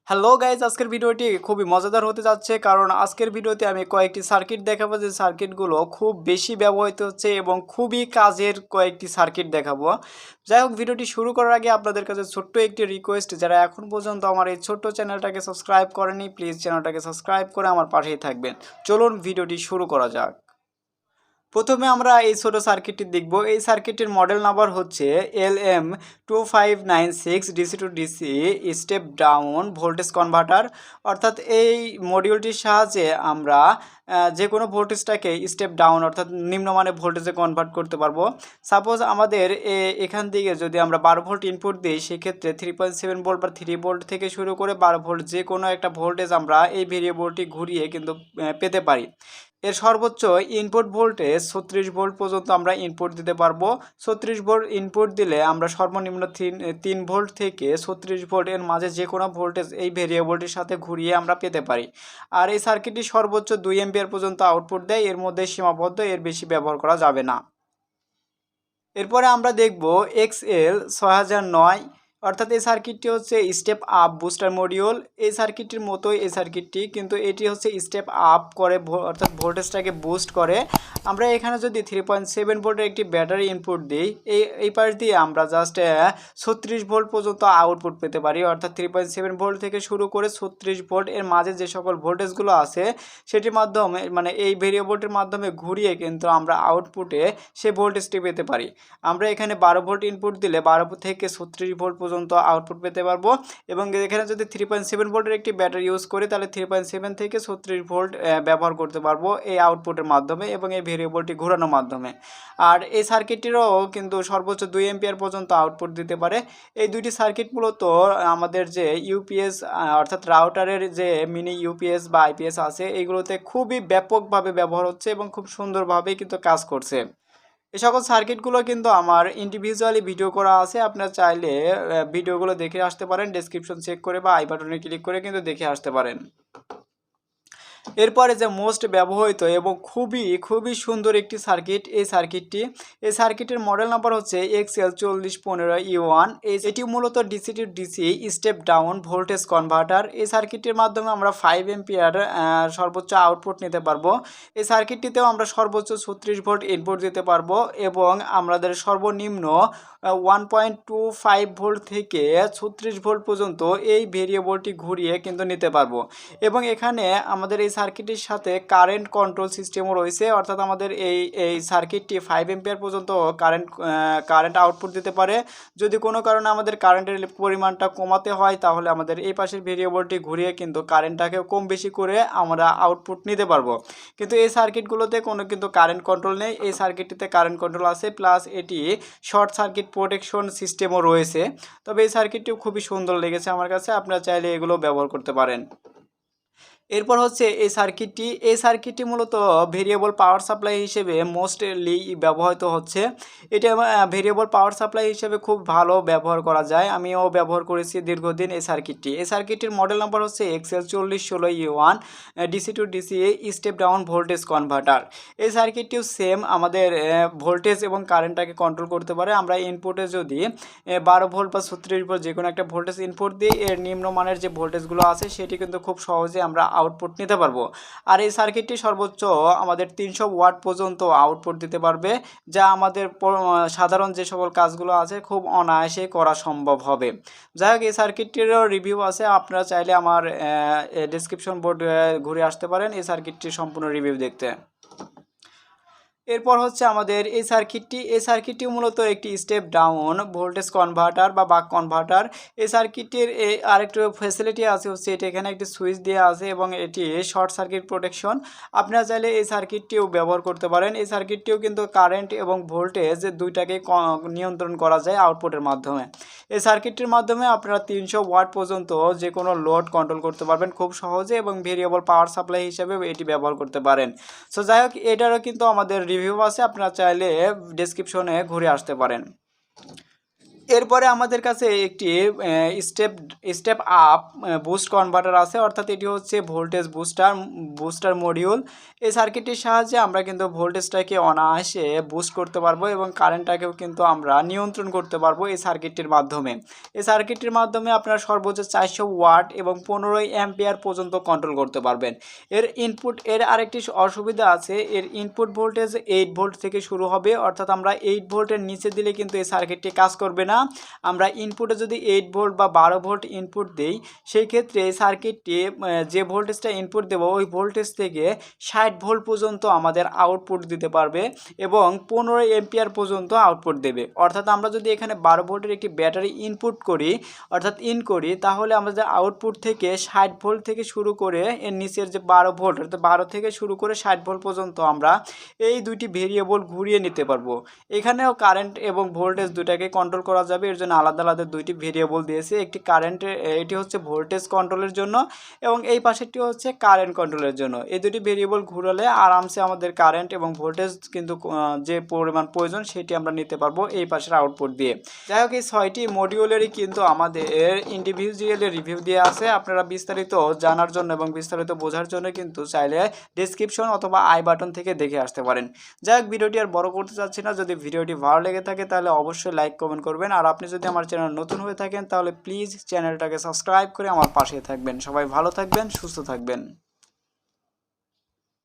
Hello guys, আজকের ভিডিওটি খুবই মজাদার হতে যাচ্ছে কারণ আজকের ভিডিওতে আমি কয়েকটি সার্কিট দেখাবো যে সার্কিটগুলো খুব বেশি ব্যবহৃত হচ্ছে এবং খুবই কাজের কয়েকটি সার্কিট দেখাবো। যাই হোক, ভিডিওটি শুরু করার আগে আপনাদের কাছে ছোট্ট একটি রিকোয়েস্ট, যারা এখন পর্যন্ত আমার এই ছোট্ট চ্যানেলটাকে সাবস্ক্রাইব করেনি প্লিজ চ্যানেলটাকে সাবস্ক্রাইব করে আমার পাশেই থাকবেন। চলুন ভিডিওটি শুরু করা যাক। প্রথমে আমরা এই ছোট সার্কিটটি দেখব। এই সার্কিটের মডেল নাম্বার হচ্ছে LM2596 DC two DC step down voltage converter. অর্থাৎ এই মডিউলটির সাহায্যে আমরা যে কোনো ভোল্টেজটাকে স্টেপ ডাউন অর্থাৎ নিম্নমানের ভোল্টেজে কনভার্ট করতে পারবো। সাপোজ আমাদের এখান থেকে যদি আমরা 12 ভোল্ট ইনপুট দিই, সেক্ষেত্রে 3.7 ভোল্ট বা 3 ভোল্ট থেকে শুরু করে 12 ভোল্ট যে কোনো একটা ভোল্টেজ আমরা এই ভেরিয়েবলটি ঘুরিয়ে কিন্তু পেতে পারি। এর সর্বোচ্চ ইনপুট ভোল্টেজ 36 ভোল্ট পর্যন্ত আমরা ইনপুট দিতে পারবো। 36 ভোল্ট ইনপুট দিলে আমরা সর্বনিম্ন 3 ভোল্ট থেকে 36 ভোল্ট এর মাঝে যে কোনো ভোল্টেজ এই ভেরিয়েবলটির সাথে ঘুরিয়ে আমরা পেতে পারি। আর এই সার্কিটটি সর্বোচ্চ 2 এম্পিয়ার পর্যন্ত আউটপুট দেয়, এর মধ্যে সীমাবদ্ধ, এর বেশি ব্যবহার করা যাবে না। এরপরে আমরা দেখব XL6009। অর্থাৎ এই সার্কিটটি হচ্ছে স্টেপ আপ বুস্টার মডিউল। এই সার্কিটটির মতোই এই সার্কিটটি, কিন্তু এটি হচ্ছে স্টেপ আপ করে অর্থাৎ ভোল্টেজটাকে বুস্ট করে। আমরা এখানে যদি 3.7 ভোল্টের একটি ব্যাটারি ইনপুট দিই, এই পাশ দিয়ে আমরা জাস্ট 36 ভোল্ট পর্যন্ত আউটপুট পেতে পারি। অর্থাৎ 3.7 ভোল্ট থেকে শুরু করে 36 ভোল্ট এর মাঝে যে সকল ভোল্টেজগুলো আছে সেটির মাধ্যমে মানে এই ভেরিয়েবলটির মাধ্যমে ঘুরিয়ে কিন্তু আমরা আউটপুটে সেই ভোল্টেজটি পেতে পারি। আমরা এখানে 12 ভোল্ট ইনপুট দিলে 12 থেকে 36 ভোল্ট পর্যন্ত আউটপুট পেতে পারবো। এবং এখানে যদি 3.7 ভোল্টের একটি ব্যাটারি ইউজ করি তাহলে 3.7 থেকে 36 ভোল্ট ব্যবহার করতে পারবো এই আউটপুটের মাধ্যমে এবং এই ভেরিয়েবলটি ঘোরানোর মাধ্যমে। আর এই সার্কিটটিরও কিন্তু সর্বোচ্চ 2 এম্পিয়ার পর্যন্ত আউটপুট দিতে পারে। এই দুইটি সার্কিট মূলত আমাদের যে ইউপিএস অর্থাৎ রাউটারের যে মিনি ইউপিএস বা আইপিএস আছে এইগুলোতে খুবই ব্যাপকভাবে ব্যবহার হচ্ছে এবং খুব সুন্দরভাবেই কিন্তু কাজ করছে। এই সকল সার্কিটগুলো কিন্তু আমার ইন্ডিভিজুয়ালি ভিডিও করা আছে, আপনারা চাইলে ভিডিওগুলো দেখে আসতে পারেন, ডেসক্রিপশন চেক করে বা আই বাটনে ক্লিক করে কিন্তু দেখে আসতে পারেন। এরপরে যে মোস্ট ব্যবহৃত এবং খুবই সুন্দর একটি সার্কিট এই সার্কিটের মডেল নাম্বার হচ্ছে XL4015E1। এটি মূলত DC two DC step down voltage converter. এই সার্কিটের মাধ্যমে আমরা 5 এম্পিয়ার সর্বোচ্চ আউটপুট নিতে পারবো। এই সার্কিটটিতেও আমরা সর্বোচ্চ 36 ভোল্ট ইনপুট দিতে পারবো এবং আমাদের সর্বনিম্ন 1.25 ভোল্ট থেকে 36 ভোল্ট পর্যন্ত এই ভেরিয়েবলটি ঘুরিয়ে কিন্তু নিতে পারবো। এবং এখানে আমাদের এই সার্কিটের সাথে কারেন্ট কন্ট্রোল সিস্টেমও রয়েছে। অর্থাৎ আমাদের এই সার্কিটটি 5 এম্পিয়ার পর্যন্ত কারেন্ট আউটপুট দিতে পারে। যদি কোনো কারণে আমাদের কারেন্টের পরিমাণটা কমাতে হয় তাহলে আমাদের এই পাশের ভেরিয়েবলটি ঘুরিয়ে কিন্তু কারেন্টটাকে কম বেশি করে আমরা আউটপুট নিতে পারবো। কিন্তু এই সার্কিটগুলোতে কোনো কিন্তু কারেন্ট কন্ট্রোল নেই। এই সার্কিটটিতে কারেন্ট কন্ট্রোল আছে, প্লাস এটি শর্ট সার্কিট প্রোটেকশন সিস্টেমও রয়েছে। তবে এই সার্কিটটিও খুবই সুন্দর লেগেছে আমার কাছে, আপনারা চাইলে এগুলো ব্যবহার করতে পারেন। এরপর হচ্ছে এই সার্কিটটি মূলত ভেরিয়েবল পাওয়ার সাপ্লাই হিসেবে মোস্টলি ব্যবহৃত হচ্ছে। এটা ভেরিয়েবল পাওয়ার সাপ্লাই হিসেবে খুব ভালো ব্যবহার করা যায়, আমিও ব্যবহার করেছি দীর্ঘদিন এই সার্কিটটির মডেল নাম্বার হচ্ছে XL4016E1 DC two DC step down voltage converter. এই সার্কিটটিও সেম আমাদের ভোল্টেজ এবং কারেন্টটাকে কন্ট্রোল করতে পারে। আমরা ইনপুটে যদি 12 ভোল্ট বা 36 ভোল্ট যে কোনো একটা ভোল্টেজ ইনপুট দিই, এর নিম্নমানের যে ভোল্টেজগুলো আছে সেটি কিন্তু খুব সহজে আমরা আউটপুট নিতে পারবো। আর এই সার্কিটটি সর্বোচ্চ আমাদের 300 ওয়াট পর্যন্ত আউটপুট দিতে পারবে, যা আমাদের সাধারণ যে সকল কাজগুলো আছে খুব অনায়াসে করা সম্ভব হবে। যাই হোক, এই সার্কিটটিরও রিভিউ আছে, আপনারা চাইলে আমার ডেসক্রিপশন বোর্ড ঘুরে আসতে পারেন এই সার্কিটটির সম্পূর্ণ রিভিউ দেখতে। এরপর হচ্ছে আমাদের এই সার্কিটটি মূলত একটি স্টেপ ডাউন ভোল্টেজ কনভার্টার বা বাক কনভার্টার। এই সার্কিটটির আরেকটু ফ্যাসিলিটি আছে, হচ্ছে এটা এখানে একটি সুইচ দেওয়া আছে এবং এটি শর্ট সার্কিট প্রোটেকশন। আপনারা চাইলে এই সার্কিটটিও ব্যবহার করতে পারেন। এই সার্কিটটিও কিন্তু কারেন্ট এবং ভোল্টেজ দুইটাকে নিয়ন্ত্রণ করা যায় আউটপুটের মাধ্যমে। এই সার্কিটটির মাধ্যমে আপনারা 300 ওয়াট পর্যন্ত যে কোনো লোড কন্ট্রোল করতে পারবেন খুব সহজে এবং ভেরিয়েবল পাওয়ার সাপ্লাই হিসেবে এটি ব্যবহার করতে পারেন। সো যাই হোক, এটারও কিন্তু আমাদের রিভিউ আছে, আপনারা চাইলে ডেসক্রিপশনে ঘুরে আসতে পারেন। এরপরে আমাদের কাছে একটি step step up boost converter আছে, অর্থাৎ এটি হচ্ছে ভোল্টেজ বুস্টার মডিউল। এই সার্কিটটির সাহায্যে আমরা কিন্তু ভোল্টেজটাকে অনায়াসে বুস্ট করতে পারবো এবং কারেন্টটাকেও কিন্তু আমরা নিয়ন্ত্রণ করতে পারবো এই সার্কিটটির মাধ্যমে। এই সার্কিটটির মাধ্যমে আপনারা সর্বোচ্চ 400 ওয়াট এবং 15 অ্যাম্পিয়ার পর্যন্ত কন্ট্রোল করতে পারবেন। এর আরেকটি অসুবিধা আছে, এর ইনপুট ভোল্টেজ 8 ভোল্ট থেকে শুরু হবে, অর্থাৎ আমরা 8 ভোল্টের নিচে দিলে কিন্তু এই সার্কিটটি কাজ করবে না। আমরা ইনপুটে যদি 8 ভোল্ট বা 12 ভোল্ট ইনপুট দেই, সেই ক্ষেত্রে এই সার্কিটটি যে ভোল্টেজটা ইনপুট দেব ওই ভোল্টেজ থেকে 60 ভোল্ট পর্যন্ত আমাদের আউটপুট দিতে পারবে এবং 15 এম্পিয়ার পর্যন্ত আউটপুট দেবে। অর্থাৎ আমরা যদি এখানে 12 ভোল্টের একটি ব্যাটারি ইনপুট করি, অর্থাৎ করি, তাহলে আমাদের আউটপুট থেকে 60 ভোল্ট থেকে শুরু করে এর নিচের যে 12 ভোল্ট, অর্থাৎ 12 থেকে শুরু করে 60 ভোল্ট পর্যন্ত আমরা এই দুইটি ভেরিয়েবল ঘুরিয়ে নিতে পারবো। এখানেও কারেন্ট এবং ভোল্টেজ দুটাকে কন্ট্রোল করা যাবে, এর জন্য আলাদা আলাদা দুইটি ভেরিয়েবল দিয়েছে। একটি কারেন্টের, এটি হচ্ছে ভোল্টেজ কন্ট্রোলের জন্য এবং এই পাশেরটি হচ্ছে কারেন্ট কন্ট্রোলের জন্য। এই দুটি ভেরিয়েবল ঘুরালে আরামসে আমাদের কারেন্ট এবং ভোল্টেজ কিন্তু যে পরিমাণ প্রয়োজন সেটি আমরা নিতে পারবো এই পাশের আউটপুট দিয়ে। যাই হোক, এই 6টি মডিউলেরই কিন্তু আমাদের ইন্ডিভিজুয়ালি রিভিউ দিয়ে আছে। আপনারা বিস্তারিত জানার জন্য এবং বিস্তারিত বোঝার জন্য কিন্তু চাইলে ডেসক্রিপশন অথবা আই বাটন থেকে দেখে আসতে পারেন। যাই হোক, ভিডিওটি আর বড় করতে চাচ্ছি না। যদি ভিডিওটি ভালো লেগে থাকে তাহলে অবশ্যই লাইক কমেন্ট করবেন, আর আপনি যদি আমার চ্যানেল নতুন হয়ে থাকেন তাহলে প্লিজ চ্যানেলটাকে সাবস্ক্রাইব করে আমার পাশে থাকবেন। সবাই ভালো থাকবেন, সুস্থ থাকবেন।